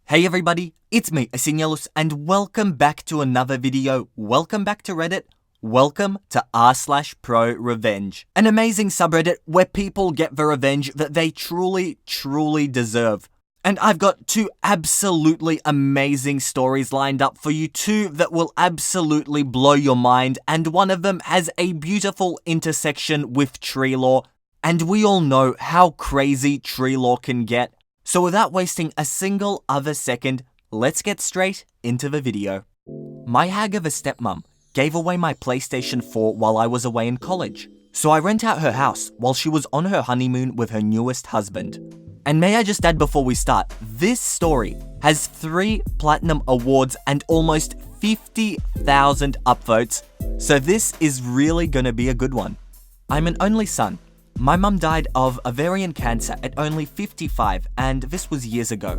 Hey everybody, it's me, Asinellus, and welcome back to another video. Welcome back to Reddit. Welcome to r/ProRevenge, an amazing subreddit where people get the revenge that they truly deserve. And I've got two absolutely amazing stories lined up for you, two that will absolutely blow your mind, and one of them has a beautiful intersection with tree law, and we all know how crazy tree law can get. So without wasting a single other second, let's get straight into the video. My hag of a stepmom gave away my PlayStation 4 while I was away in college. So I rent out her house while she was on her honeymoon with her newest husband. And may I just add before we start, this story has 3 platinum awards and almost 50,000 upvotes. So this is really gonna be a good one. I'm an only son. My mum died of ovarian cancer at only 55, and this was years ago.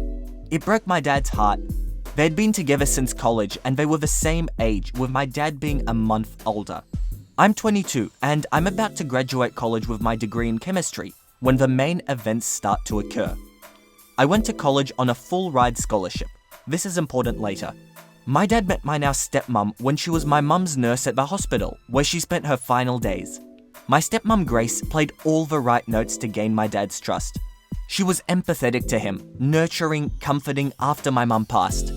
It broke my dad's heart. They'd been together since college, and they were the same age, with my dad being a month older. I'm 22, and I'm about to graduate college with my degree in chemistry, when the main events start to occur. I went to college on a full-ride scholarship. This is important later. My dad met my now stepmom when she was my mum's nurse at the hospital, where she spent her final days. My stepmom Grace played all the right notes to gain my dad's trust. She was empathetic to him, nurturing, comforting after my mum passed.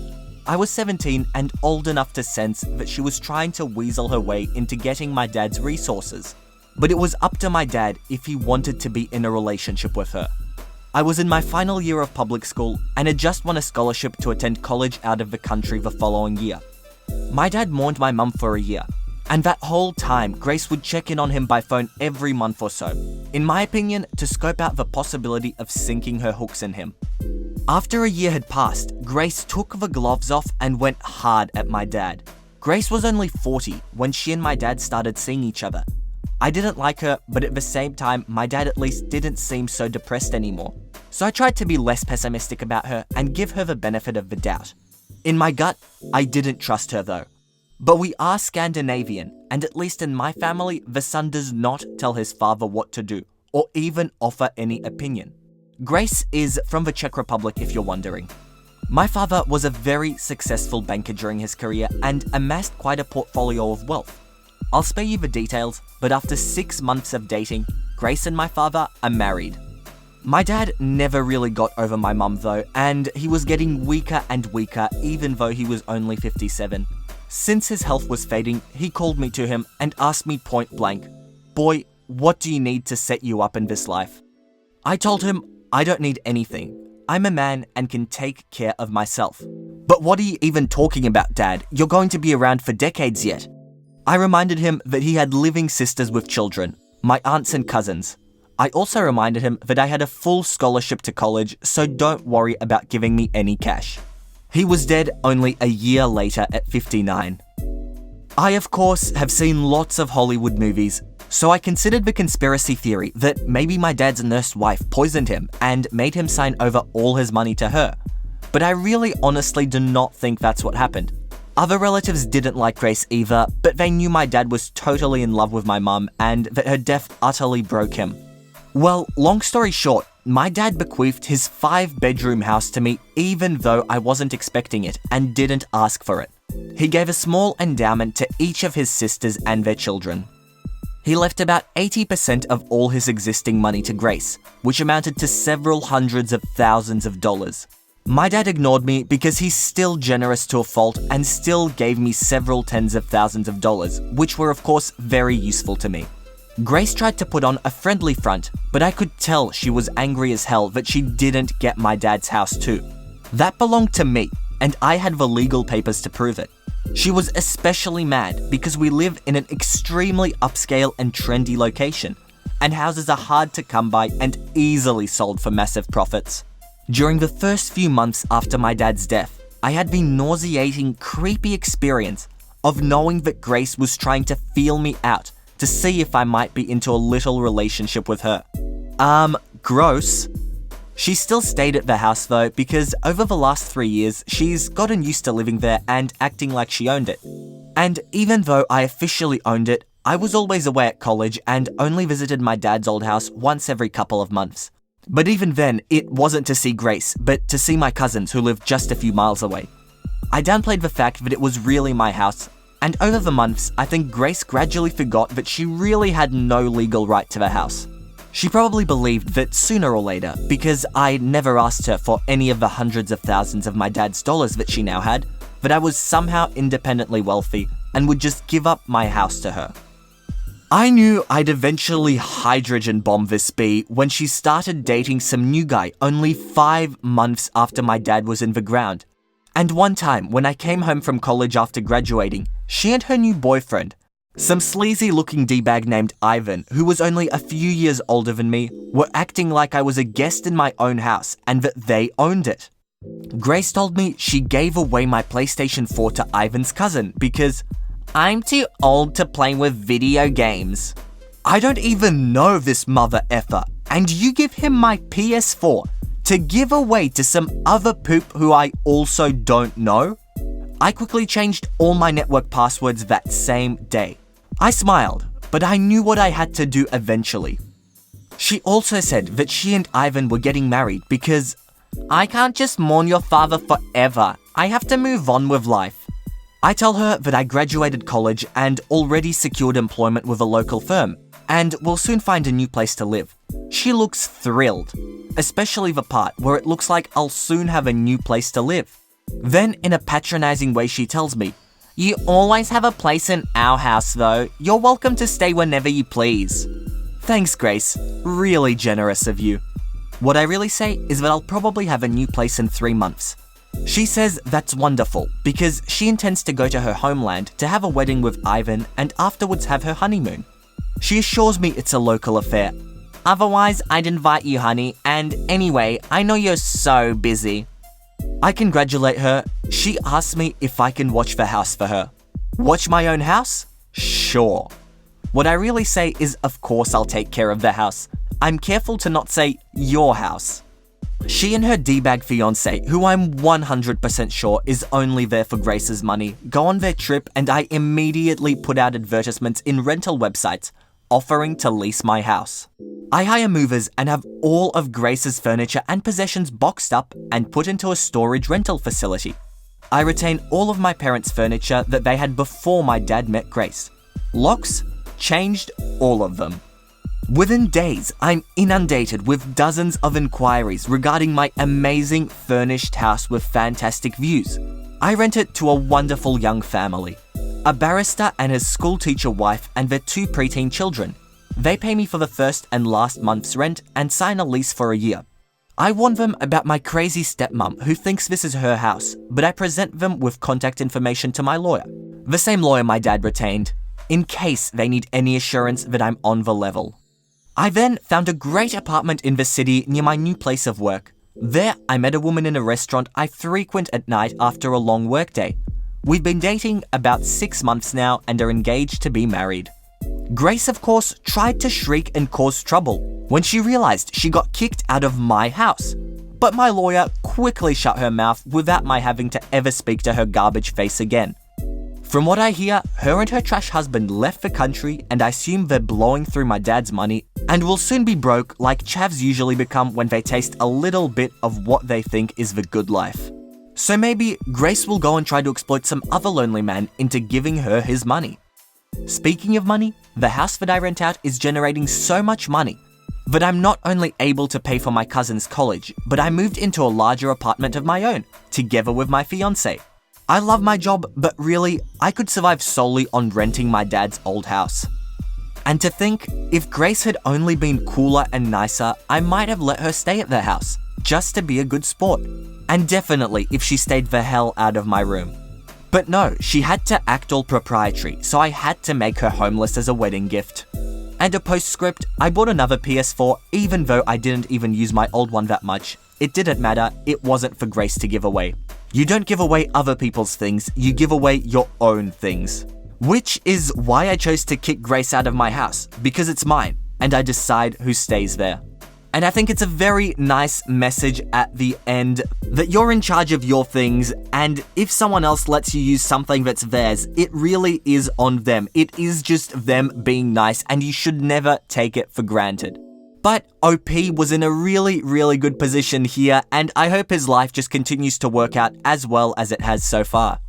I was 17 and old enough to sense that she was trying to weasel her way into getting my dad's resources. But it was up to my dad if he wanted to be in a relationship with her. I was in my final year of public school and had just won a scholarship to attend college out of the country the following year. My dad mourned my mum for a year. And that whole time, Grace would check in on him by phone every month or so, in my opinion, to scope out the possibility of sinking her hooks in him. After a year had passed, Grace took the gloves off and went hard at my dad. Grace was only 40 when she and my dad started seeing each other. I didn't like her, but at the same time, my dad at least didn't seem so depressed anymore. So I tried to be less pessimistic about her and give her the benefit of the doubt. In my gut, I didn't trust her though. But we are Scandinavian, and at least in my family, the son does not tell his father what to do, or even offer any opinion. Grace is from the Czech Republic, if you're wondering. My father was a very successful banker during his career and amassed quite a portfolio of wealth. I'll spare you the details, but after 6 months of dating, Grace and my father are married. My dad never really got over my mum though, and he was getting weaker and weaker even though he was only 57. Since his health was fading, he called me to him and asked me point blank, "Boy, what do you need to set you up in this life?" I told him, "I don't need anything. I'm a man and can take care of myself." "But what are you even talking about, Dad? You're going to be around for decades yet." I reminded him that he had living sisters with children, my aunts and cousins. I also reminded him that I had a full scholarship to college, so don't worry about giving me any cash. He was dead only a year later at 59. I, of course, have seen lots of Hollywood movies, so I considered the conspiracy theory that maybe my dad's nurse wife poisoned him and made him sign over all his money to her. But I really honestly do not think that's what happened. Other relatives didn't like Grace either, but they knew my dad was totally in love with my mum and that her death utterly broke him. Well, long story short, my dad bequeathed his 5-bedroom house to me even though I wasn't expecting it and didn't ask for it. He gave a small endowment to each of his sisters and their children. He left about 80% of all his existing money to Grace, which amounted to several hundreds of thousands of dollars. My dad ignored me because he's still generous to a fault and still gave me several tens of thousands of dollars, which were of course very useful to me. Grace tried to put on a friendly front, but I could tell she was angry as hell that she didn't get my dad's house too. That belonged to me, and I had the legal papers to prove it. She was especially mad because we live in an extremely upscale and trendy location, and houses are hard to come by and easily sold for massive profits. During the first few months after my dad's death, I had the nauseating, creepy experience of knowing that Grace was trying to feel me out to see if I might be into a little relationship with her. Gross. She still stayed at the house though, because over the last 3 years, she's gotten used to living there and acting like she owned it. And even though I officially owned it, I was always away at college and only visited my dad's old house once every couple of months. But even then, it wasn't to see Grace, but to see my cousins who lived just a few miles away. I downplayed the fact that it was really my house, and over the months, I think Grace gradually forgot that she really had no legal right to the house. She probably believed that sooner or later, because I never asked her for any of the hundreds of thousands of my dad's dollars that she now had, that I was somehow independently wealthy and would just give up my house to her. I knew I'd eventually hydrogen bomb this bee when she started dating some new guy only 5 months after my dad was in the ground. And one time, when I came home from college after graduating, she and her new boyfriend, some sleazy-looking D-bag named Ivan, who was only a few years older than me, were acting like I was a guest in my own house and that they owned it. Grace told me she gave away my PlayStation 4 to Ivan's cousin because I'm too old to play with video games. I don't even know this mother effer, and you give him my PS4 to give away to some other poop who I also don't know? I quickly changed all my network passwords that same day. I smiled, but I knew what I had to do eventually. She also said that she and Ivan were getting married because I can't just mourn your father forever. I have to move on with life. I tell her that I graduated college and already secured employment with a local firm and will soon find a new place to live. She looks thrilled, especially the part where it looks like I'll soon have a new place to live. Then, in a patronizing way, she tells me, "You always have a place in our house though. You're welcome to stay whenever you please." Thanks, Grace. Really generous of you. What I really say is that I'll probably have a new place in 3 months. She says that's wonderful because she intends to go to her homeland to have a wedding with Ivan and afterwards have her honeymoon. She assures me it's a local affair. Otherwise, I'd invite you, honey, and anyway, I know you're so busy. I congratulate her. She asks me if I can watch the house for her. Watch my own house? Sure. What I really say is, of course I'll take care of the house. I'm careful to not say your house. She and her D-bag fiancé, who I'm 100% sure is only there for Grace's money, go on their trip and I immediately put out advertisements in rental websites offering to lease my house. I hire movers and have all of Grace's furniture and possessions boxed up and put into a storage rental facility. I retain all of my parents' furniture that they had before my dad met Grace. Locks? Changed all of them. Within days, I'm inundated with dozens of inquiries regarding my amazing furnished house with fantastic views. I rent it to a wonderful young family, a barrister and his school teacher wife and their 2 preteen children. They pay me for the first and last month's rent and sign a lease for a year. I warn them about my crazy stepmom who thinks this is her house, but I present them with contact information to my lawyer, the same lawyer my dad retained, in case they need any assurance that I'm on the level. I then found a great apartment in the city near my new place of work. There, I met a woman in a restaurant I frequent at night after a long workday. We've been dating about 6 months now and are engaged to be married. Grace, of course, tried to shriek and cause trouble when she realized she got kicked out of my house. But my lawyer quickly shut her mouth without my having to ever speak to her garbage face again. From what I hear, her and her trash husband left the country and I assume they're blowing through my dad's money and will soon be broke like chavs usually become when they taste a little bit of what they think is the good life. So maybe Grace will go and try to exploit some other lonely man into giving her his money. Speaking of money, the house that I rent out is generating so much money that I'm not only able to pay for my cousin's college, but I moved into a larger apartment of my own, together with my fiancé. I love my job, but really, I could survive solely on renting my dad's old house. And to think, if Grace had only been cooler and nicer, I might have let her stay at the house, just to be a good sport. And definitely if she stayed the hell out of my room. But no, she had to act all proprietary, so I had to make her homeless as a wedding gift. And a postscript, I bought another PS4 even though I didn't even use my old one that much. It didn't matter, it wasn't for Grace to give away. You don't give away other people's things, you give away your own things. Which is why I chose to kick Grace out of my house, because it's mine, and I decide who stays there. And I think it's a very nice message at the end that you're in charge of your things, and if someone else lets you use something that's theirs, it really is on them. It is just them being nice, and you should never take it for granted. But OP was in a really good position here, and I hope his life just continues to work out as well as it has so far.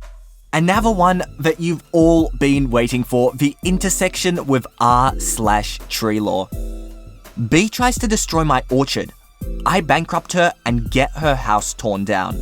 And now the one that you've all been waiting for, the intersection with R/tree law. B tries to destroy my orchard. I bankrupt her and get her house torn down.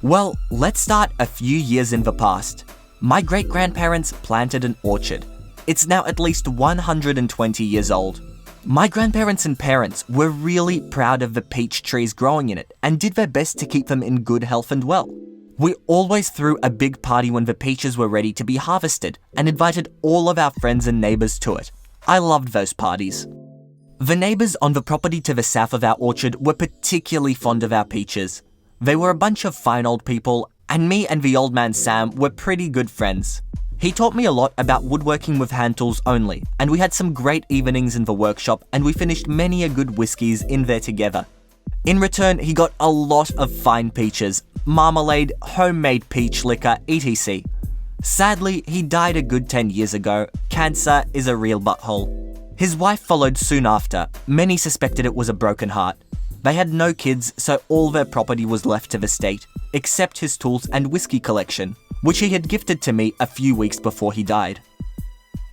Well, let's start a few years in the past. My great-grandparents planted an orchard. It's now at least 120 years old. My grandparents and parents were really proud of the peach trees growing in it and did their best to keep them in good health and well. We always threw a big party when the peaches were ready to be harvested and invited all of our friends and neighbors to it. I loved those parties. The neighbors on the property to the south of our orchard were particularly fond of our peaches. They were a bunch of fine old people, and me and the old man Sam were pretty good friends. He taught me a lot about woodworking with hand tools only, and we had some great evenings in the workshop, and we finished many a good whiskies in there together. In return, he got a lot of fine peaches, marmalade, homemade peach liquor, etc. Sadly, he died a good 10 years ago. Cancer is a real butthole. His wife followed soon after. Many suspected it was a broken heart. They had no kids, so all their property was left to the state, except his tools and whiskey collection, which he had gifted to me a few weeks before he died.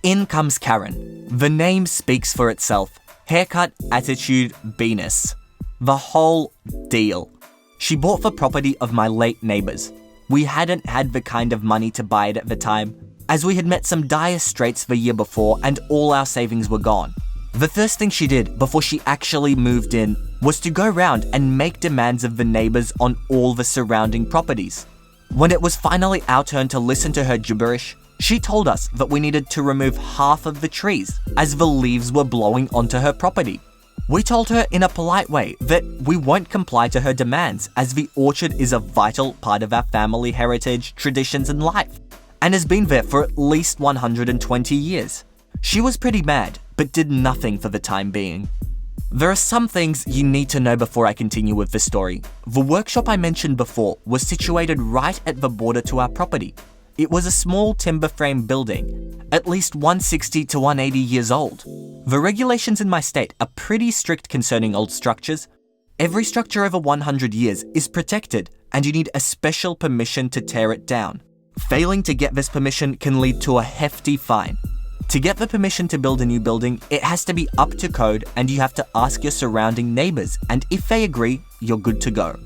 In comes Karen. The name speaks for itself. Haircut, attitude, Venus. The whole deal. She bought the property of my late neighbors. We hadn't had the kind of money to buy it at the time, as we had met some dire straits the year before and all our savings were gone. The first thing she did before she actually moved in was to go round and make demands of the neighbors on all the surrounding properties. When it was finally our turn to listen to her gibberish, she told us that we needed to remove half of the trees as the leaves were blowing onto her property. We told her in a polite way that we won't comply to her demands as the orchard is a vital part of our family heritage, traditions and life, and has been there for at least 120 years. She was pretty mad, but did nothing for the time being. There are some things you need to know before I continue with the story. The workshop I mentioned before was situated right at the border to our property. It was a small timber frame building, at least 160 to 180 years old. The regulations in my state are pretty strict concerning old structures. Every structure over 100 years is protected, and you need a special permission to tear it down. Failing to get this permission can lead to a hefty fine. To get the permission to build a new building, it has to be up to code and you have to ask your surrounding neighbors, and if they agree, you're good to go.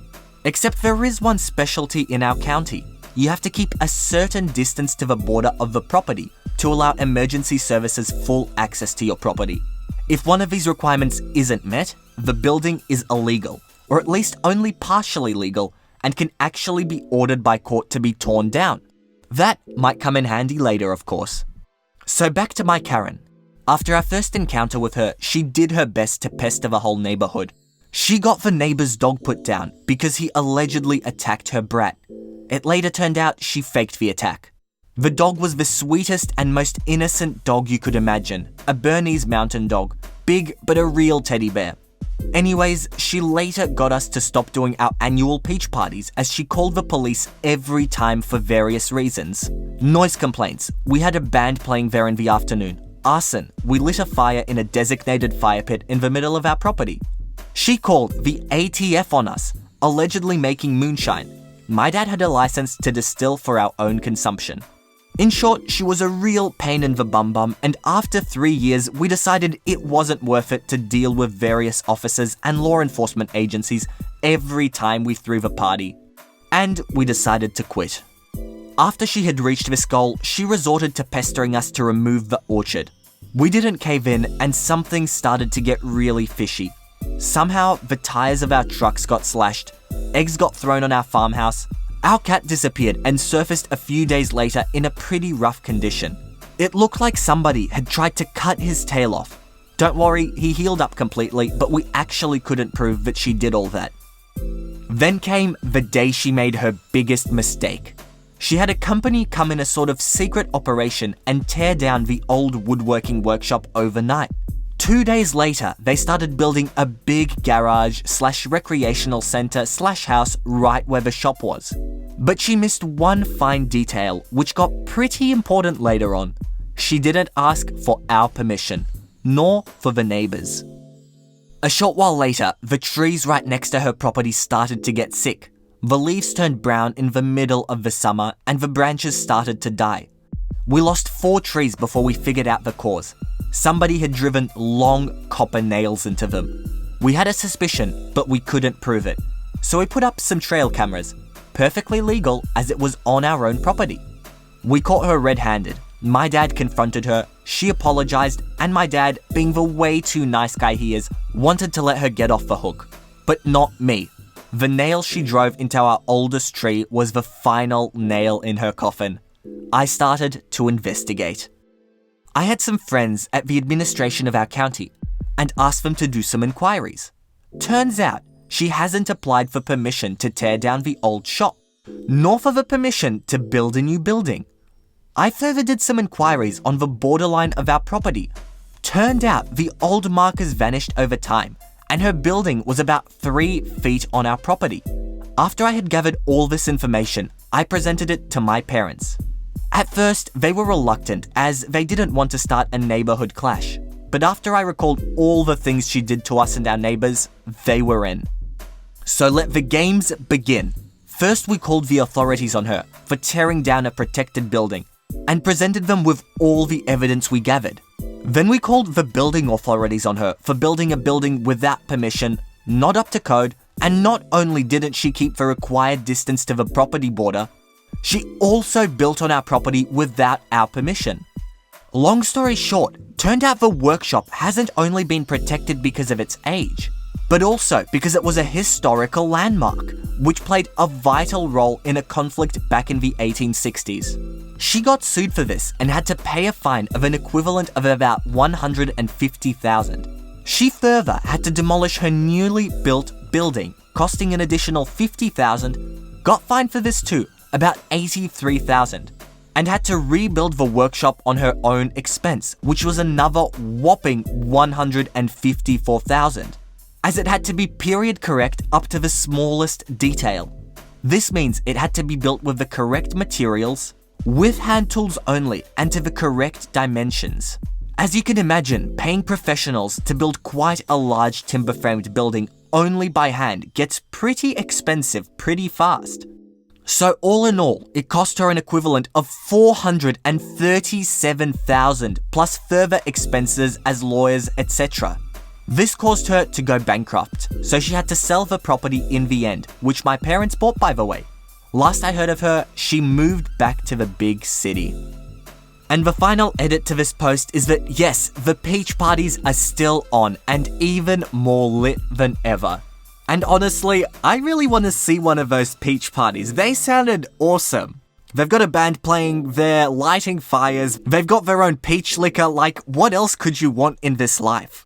Except there is one specialty in our county. You have to keep a certain distance to the border of the property to allow emergency services full access to your property. If one of these requirements isn't met, the building is illegal, or at least only partially legal, and can actually be ordered by court to be torn down. That might come in handy later, of course. So back to my Karen. After our first encounter with her, she did her best to pester the whole neighborhood. She got the neighbor's dog put down because he allegedly attacked her brat. It later turned out she faked the attack. The dog was the sweetest and most innocent dog you could imagine, a Bernese mountain dog, big but a real teddy bear. Anyways, she later got us to stop doing our annual peach parties as she called the police every time for various reasons. Noise complaints, we had a band playing there in the afternoon. Arson, we lit a fire in a designated fire pit in the middle of our property. She called the ATF on us, allegedly making moonshine. My dad had a license to distill for our own consumption. In short, she was a real pain in the bum, and after 3 years, we decided it wasn't worth it to deal with various officers and law enforcement agencies every time we threw the party. And we decided to quit. After she had reached this goal, she resorted to pestering us to remove the orchard. We didn't cave in, and something started to get really fishy. Somehow, the tires of our trucks got slashed, eggs got thrown on our farmhouse, our cat disappeared and surfaced a few days later in a pretty rough condition. It looked like somebody had tried to cut his tail off. Don't worry, he healed up completely, but we actually couldn't prove that she did all that. Then came the day she made her biggest mistake. She had a company come in a sort of secret operation and tear down the old woodworking workshop overnight. 2 days later, they started building a big garage/recreational center/house right where the shop was. But she missed one fine detail, which got pretty important later on. She didn't ask for our permission, nor for the neighbors. A short while later, the trees right next to her property started to get sick. The leaves turned brown in the middle of the summer and the branches started to die. We lost 4 trees before we figured out the cause. Somebody had driven long copper nails into them. We had a suspicion, but we couldn't prove it. So we put up some trail cameras, perfectly legal as it was on our own property. We caught her red-handed. My dad confronted her, she apologized, and my dad, being the way too nice guy he is, wanted to let her get off the hook. But not me. The nail she drove into our oldest tree was the final nail in her coffin. I started to investigate. I had some friends at the administration of our county and asked them to do some inquiries. Turns out, she hasn't applied for permission to tear down the old shop, nor for the permission to build a new building. I further did some inquiries on the borderline of our property. Turned out the old markers vanished over time, and her building was about 3 feet on our property. After I had gathered all this information, I presented it to my parents. At first, they were reluctant as they didn't want to start a neighborhood clash. But after I recalled all the things she did to us and our neighbors, they were in. So let the games begin. First, we called the authorities on her for tearing down a protected building and presented them with all the evidence we gathered. Then we called the building authorities on her for building a building without permission, not up to code, and not only didn't she keep the required distance to the property border, she also built on our property without our permission. Long story short, turned out the workshop hasn't only been protected because of its age, but also because it was a historical landmark, which played a vital role in a conflict back in the 1860s. She got sued for this and had to pay a fine of an equivalent of about $150,000. She further had to demolish her newly built building, costing an additional $50,000, got fined for this too, about $83,000, and had to rebuild the workshop on her own expense, which was another whopping $154,000, as it had to be period correct up to the smallest detail. This means it had to be built with the correct materials, with hand tools only, and to the correct dimensions. As you can imagine, paying professionals to build quite a large timber-framed building only by hand gets pretty expensive pretty fast. So all in all, it cost her an equivalent of $437,000 plus further expenses as lawyers, etc. This caused her to go bankrupt, so she had to sell the property in the end, which my parents bought, by the way. Last I heard of her, she moved back to the big city. And the final edit to this post is that yes, the peach parties are still on and even more lit than ever. And honestly, I really want to see one of those peach parties. They sounded awesome. They've got a band playing, they're lighting fires, they've got their own peach liquor, like what else could you want in this life?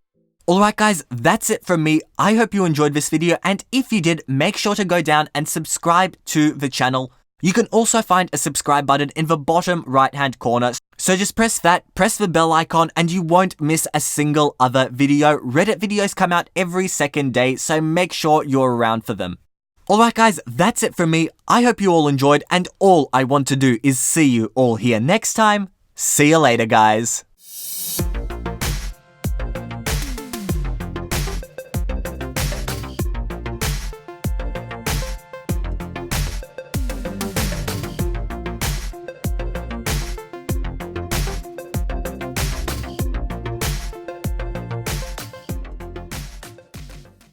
Alright guys, that's it from me. I hope you enjoyed this video, and if you did, make sure to go down and subscribe to the channel. You can also find a subscribe button in the bottom right hand corner, so just press that, press the bell icon, and you won't miss a single other video. Reddit videos come out every second day, so make sure you're around for them. Alright guys, that's it from me. I hope you all enjoyed, and all I want to do is see you all here next time. See you later guys.